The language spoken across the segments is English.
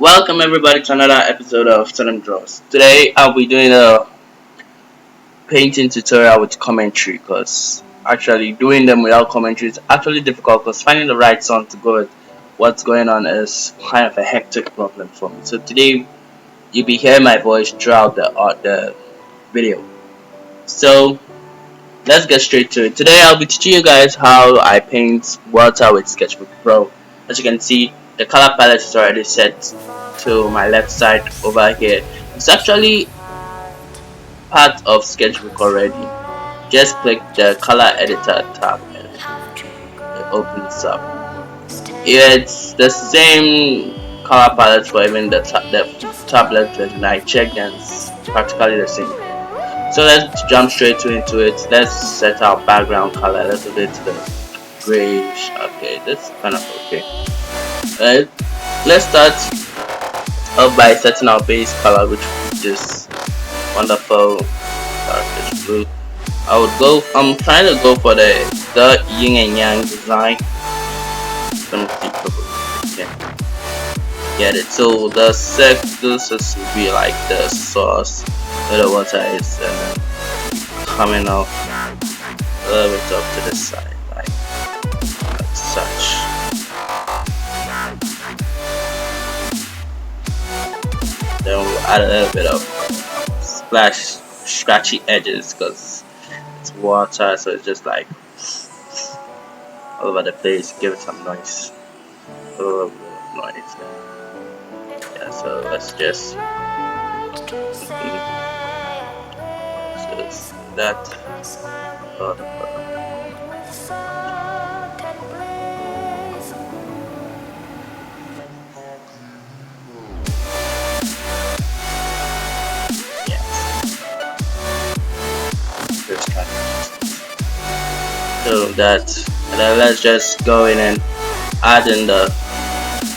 Welcome everybody to another episode of Tandem Draws. Today I'll be doing a painting tutorial with commentary because actually doing them without commentary is actually difficult because finding the right song to go with what's going on is kind of a hectic problem for me. So today you'll be hearing my voice throughout the video. So let's get straight to it. Today I'll be teaching you guys how I paint water with Sketchbook Pro. As you can see, the color palette is already set to my left side over here. It's actually part of Sketchbook already. Just click the color editor tab and it opens up. It's the same color palette for even the tablet version. I checked and it's practically the same. So let's jump straight into it. Let's set our background color. Let's do it to the grayish. Okay, that's kind of okay. Let's start off by setting our base color, which is this wonderful darkish blue. I'm trying to go for the yin and yang design. Gonna see if I can get it. So the circles will be like the source where the water is coming out a little bit up to the side, like such. Then we'll add a little bit of scratchy edges because it's water, so it's just like all over the place. Give it some noise, a little bit of noise. Yeah, so let's just that. So that, and then let's just go in and add in the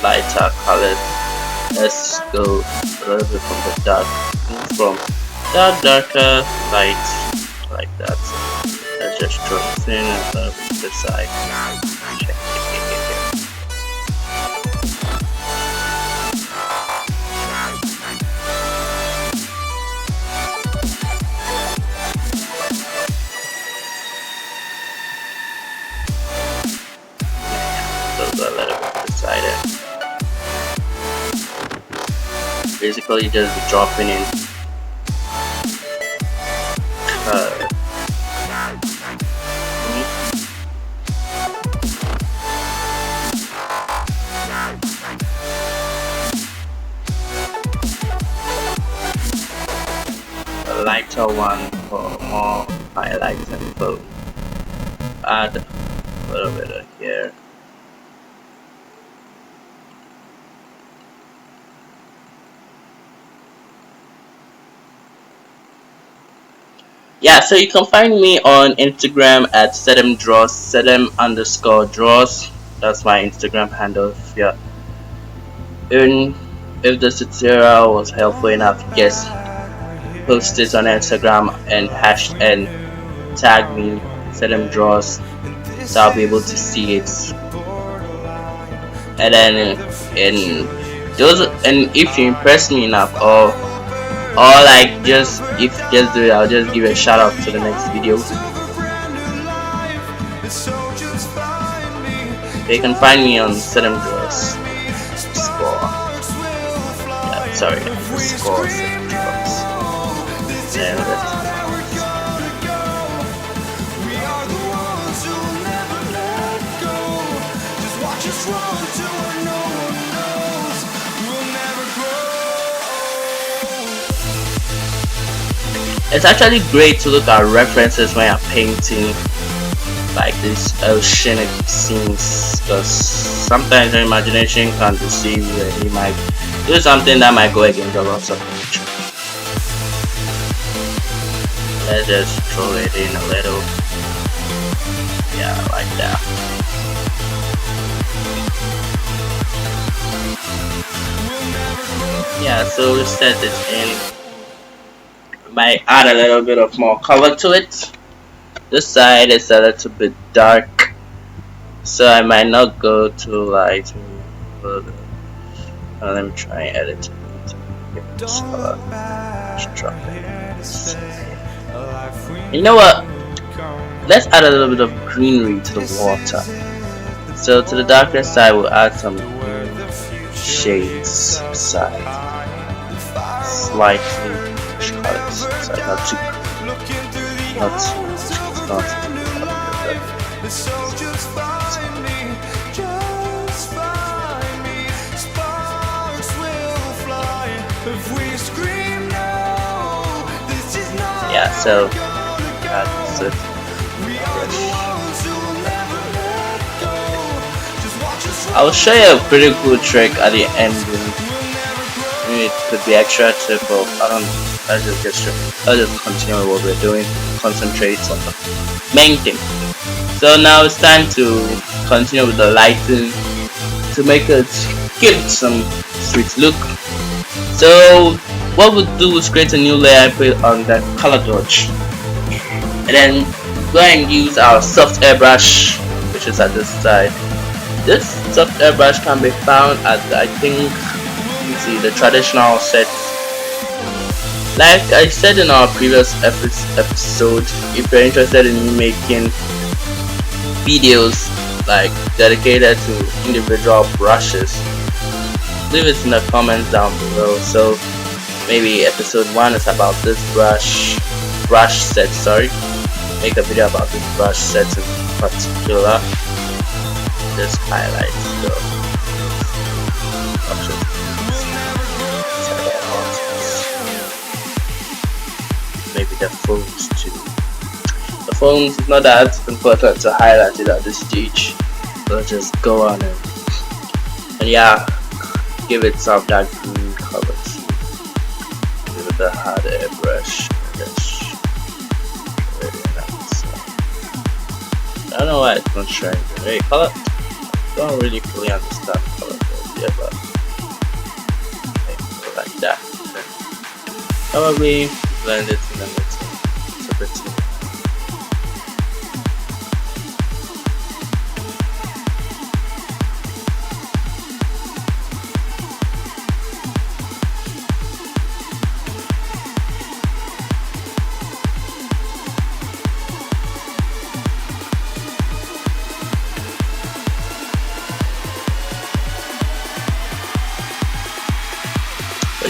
lighter colors. Let's go a little bit from darker light like that. Let's just throw it in and a little bit to the side. A little bit to the side. Basically, just dropping in a lighter one for more highlights and bold. Add a little bit of here. Yeah, so you can find me on Instagram at sedemdraws, sedem_draws. That's my Instagram handle. If the tutorial was helpful enough, just post it on Instagram and tag me sedemdraws, so I'll be able to see it. And then if you impress me enough, or like just do it, I'll just give a shout out to the next video. You can find me on sedemdraws score. Yeah, sorry, score sedemdraws. It's actually great to look at references when you're painting like these oceanic scenes, because sometimes your imagination can deceive you and you might do something that might go against the laws of nature. Let's just throw it in a little. Yeah, like that. Yeah, so we set it in. Might add a little bit of more color to it. This side is a little bit dark, so I might not go too light. Let me try and edit it. Give it this color. Just drop it. You know what? Let's add a little bit of greenery to the water. So to the darker side, we'll add some green shades beside. Slightly bluish colors. Sorry, not too green. Not too much. It's not yeah, so that's it. I'll show you a pretty cool trick at the end. Maybe it could be extra tip, but I don't know. I'll just continue with what we're doing. Concentrate on the main thing. So now it's time to continue with the lighting to make it give it some sweet look. So what we'll do is create a new layer and put it on the color dodge, and then go and use our soft airbrush, which is at this side. This soft airbrush can be found at, I think, you see, the traditional sets. Like I said in our previous episode, if you're interested in making videos like dedicated to individual brushes, leave it in the comments down below. So maybe episode 1 is about this brush set, sorry. Make a video about this brush set in particular. Just highlight the options. Maybe the phones too. The phones is not that important to highlight it at this stage. So just go on and yeah, give it some dark green color too. Give it a hard airbrush. I don't know why it's not showing the very color. I don't really fully understand color here, but maybe like that. Probably blend it in a little bit.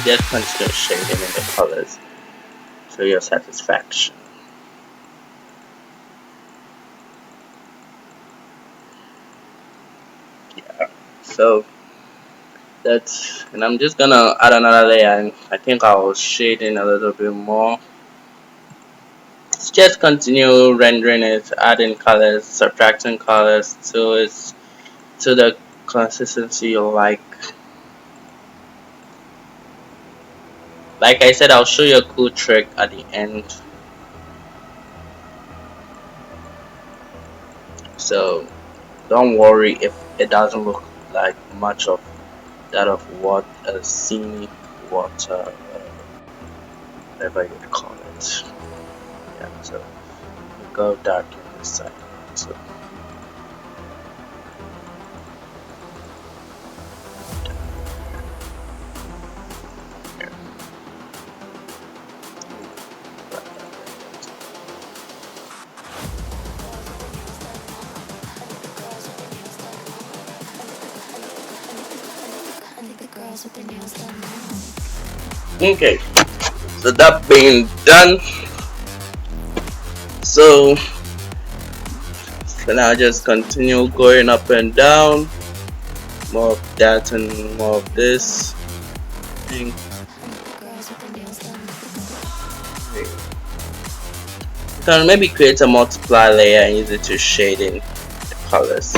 Just continue shading in the colors to your satisfaction. Yeah, so that's, and I'm just gonna add another layer, and I think I'll shade in a little bit more. Just continue rendering it, adding colors, subtracting colors till it's to the consistency you like. Like I said, I'll show you a cool trick at the end. So don't worry if it doesn't look like much of that of what a scenic water, whatever you call it. Yeah, so go dark on this side. So okay, so that being done, so now just continue going up and down, more of that and more of this thing. You can maybe create a multiply layer and use it to shade in the colors.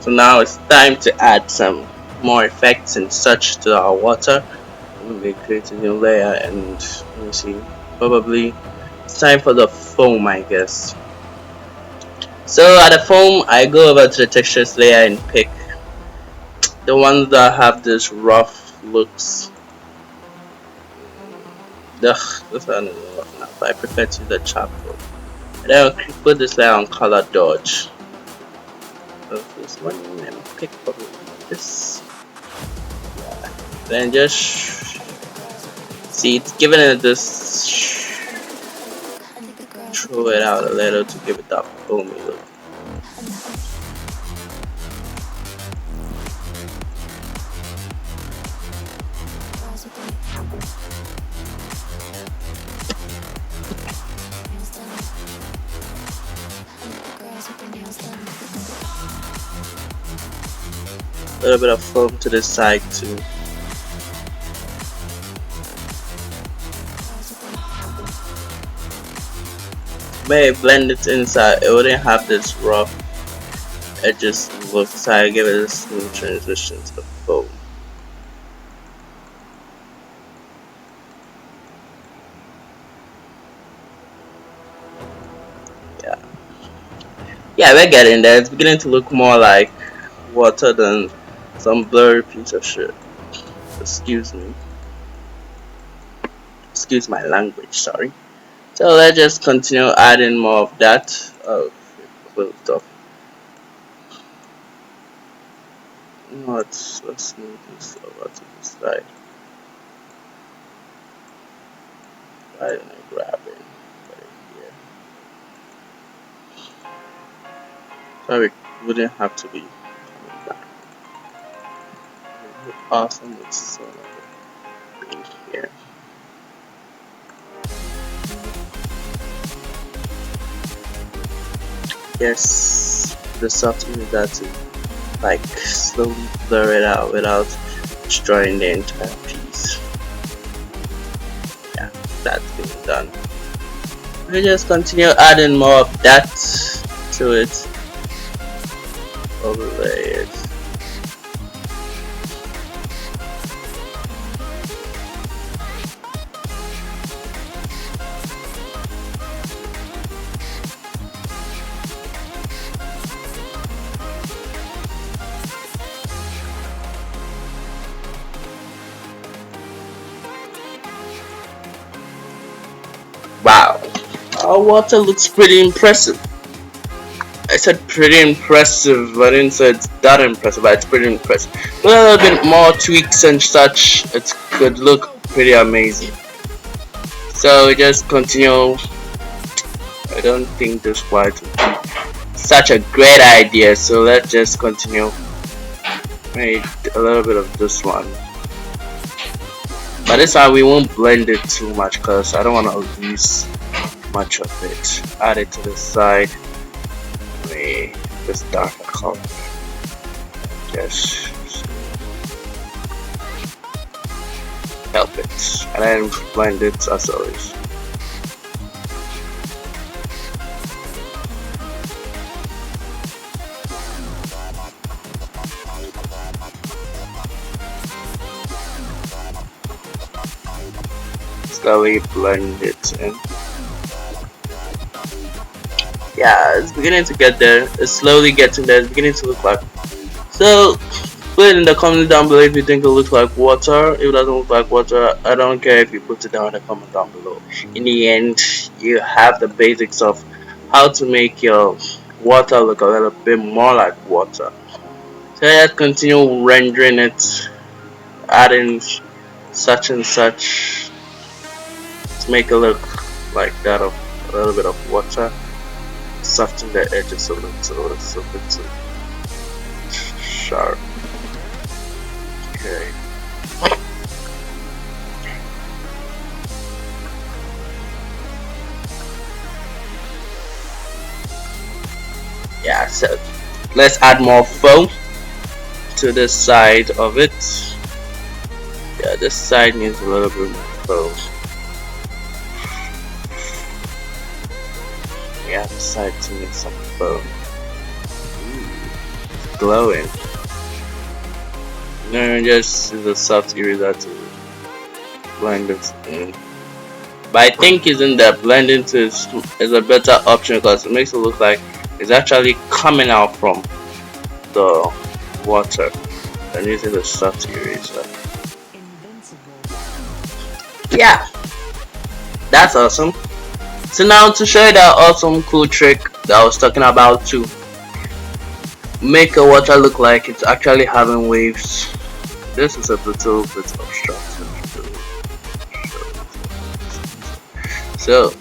So now it's time to add some more effects and such to our water. I'm going to create a new layer and let me see, probably it's time for the foam, I guess. So at the foam, I go over to the textures layer and pick the ones that have this rough looks. This one is rough enough. I prefer to use the charcoal. And then I'll put this layer on color dodge. So this one and pick probably this. Yeah. Then just see, it's giving it this. Throw it out a little to give it that foamy look. A little bit of foam to the side too. May blend it inside, it wouldn't have this rough edges look, so I give it a smooth transition to the foam. Yeah, we're getting there. It's beginning to look more like water than some blurry piece of shit. Excuse me. Excuse my language, sorry. So let's just continue adding more of that. Oh, cool stuff. Let's move this over to the side. Right, and I grab it. Put it here. Sorry, it wouldn't have to be coming back. It would look awesome with some of it being here. Yes, the software is that to like slowly blur it out without destroying the entire piece. Yeah, that's been done. We just continue adding more of that to it. Overlay it. Wow, our water looks pretty impressive. I said pretty impressive, I didn't say it's that impressive, but it's pretty impressive. With a little bit more tweaks and such, it could look pretty amazing. So we just continue. I don't think this white would be such a great idea, so let's just continue. Make a little bit of this one. But this time we won't blend it too much because I don't want to lose much of it. Add it to the side. This darker color. Just help it. And then blend it as always. Slowly blend it in. Yeah, it's beginning to get there. It's slowly getting there. It's beginning to look like. So, put it in the comments down below if you think it looks like water. If it doesn't look like water, I don't care if you put it down in the comment down below. In the end, you have the basics of how to make your water look a little bit more like water. So let's continue rendering it, adding such and such to make it look like that of a little bit of water. Soften the edges a little so it's sharp. Okay. Yeah, so let's add more foam to this side of it. Yeah, this side needs a little bit more foam. Yeah, the side to need some foam. glowing. No, just use a soft eraser to blend it in. But I think using the blending tool is a better option because it makes it look like it's actually coming out from the water than using the soft eraser. Yeah, that's awesome. So now to show you that awesome cool trick that I was talking about to make a water look like it's actually having waves. This is a little bit obstructive to show.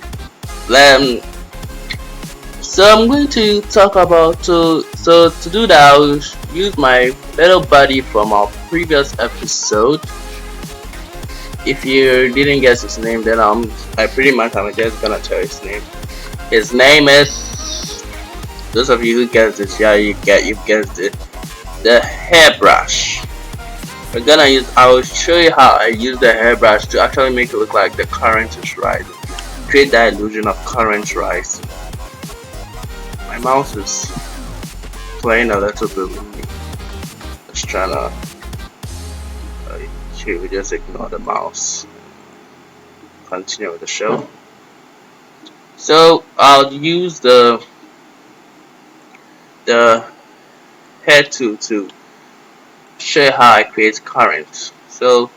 So I'm going to talk about so to do that I'll use my little buddy from our previous episode. If you didn't guess his name, then I pretty much I'm just gonna tell his name. His name is, those of you who guessed this, yeah, you guessed it, the hairbrush. I will show you how I use the hairbrush to actually make it look like the current is rising. Create that illusion of current rising. My mouse is playing a little bit with me. Just trying to we just ignore the mouse. Continue with the show. So I'll use the hair tool to show you how I create current. So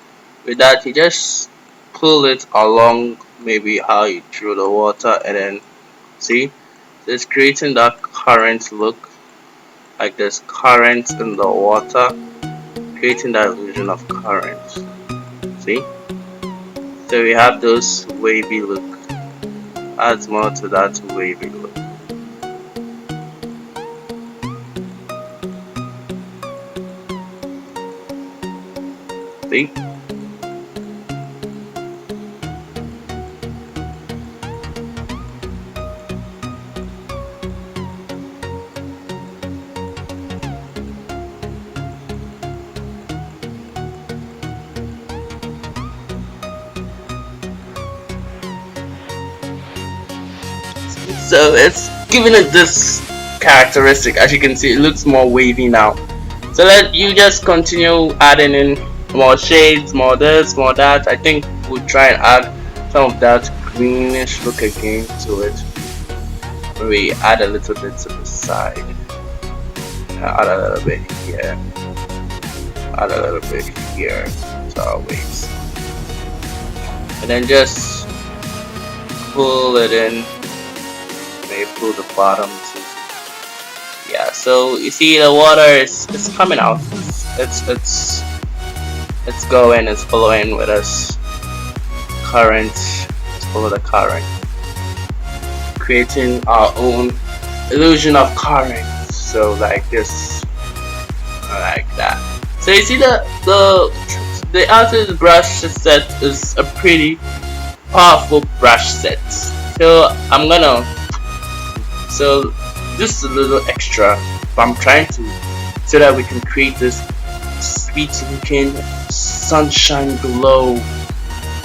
with that, you just pull it along, maybe how you drew the water, and then see, so it's creating that current look, like there's current in the water, creating that illusion of current. See, so we have those wavy look. Adds more to that wavy look. See? So it's giving it this characteristic. As you can see, it looks more wavy now. So let you just continue adding in more shades, more this, more that. I think we'll try and add some of that greenish look again to it. We add a little bit to the side. Add a little bit here. Add a little bit here to our waves. And then just pull it in. Maybe pull the bottom too. Yeah, so you see the water is coming out. It's going, it's flowing with us. Current, let's follow the current. Creating our own illusion of current. So like this, like that. So you see the artist brush set is a pretty powerful brush set. So this is a little extra, but I'm trying to, so that we can create this sweet looking sunshine glow.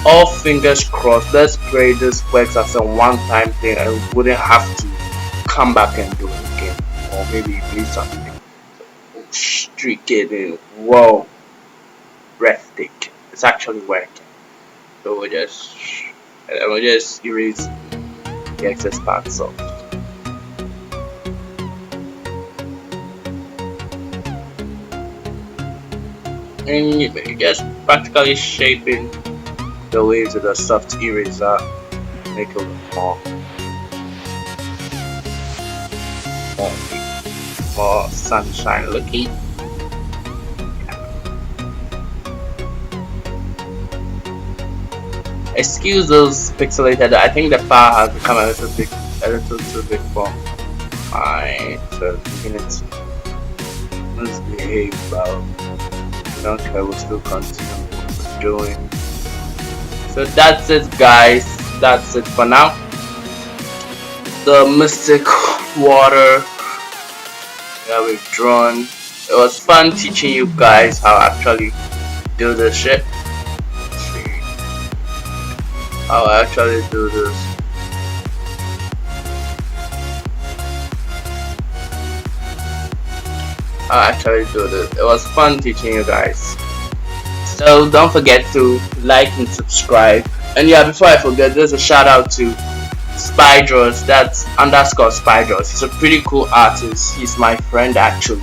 All fingers crossed. Let's pray this works as a one-time thing and we wouldn't have to come back and do it again, or maybe do something. Streak it in. Whoa, breathtaking. It's actually working. So we'll just erase the excess parts off. And you're just practically shaping the waves with a soft eraser, make it look more sunshine looking. Excuse those pixelated. I think the file has become a little too big for my unit. Let's behave well. Don't care, we'll still continue what we're doing. So that's it, guys. That's it for now. The mystic water that we've drawn. It was fun teaching you guys how to actually do this shit. Let's see how I actually do this. I actually do this. It was fun teaching you guys. So don't forget to like and subscribe. And yeah, before I forget, there's a shout out to Spydros. That's underscore Spydros. He's a pretty cool artist. He's my friend actually.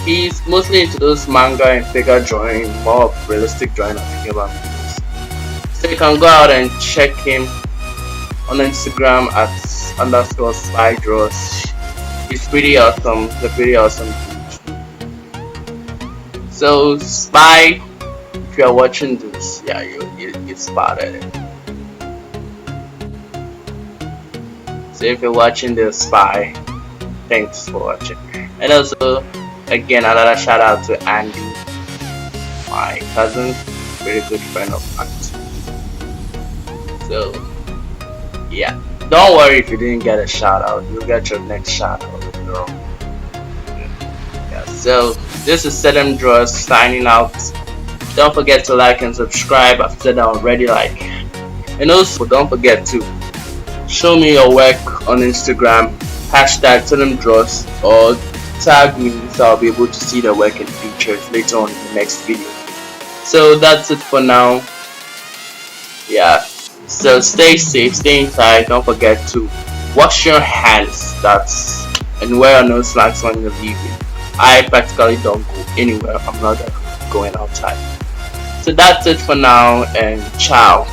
He's mostly into those manga and figure drawing, more of realistic drawing of human beings. So you can go out and check him on Instagram at underscore Spydros. He's pretty awesome. He's a pretty awesome dude. So Spy, if you're watching this, yeah, you spotted it. So if you're watching this, Spy, thanks for watching. And also, again, another shout out to Andy, my cousin, very good friend of mine. So yeah, don't worry if you didn't get a shout out. You'll get your next shout out. Yeah. So this is Sedem Draws signing out. Don't forget to like and subscribe. I've said that already. And also don't forget to show me your work on Instagram. Hashtag Sedem Draws or tag me so I'll be able to see the work and features later on in the next video. So that's it for now. Yeah. So stay safe, stay inside. Don't forget to wash your hands. And wear a nose mask when you're leaving. I practically don't go anywhere if I'm not going outside. So that's it for now, and ciao.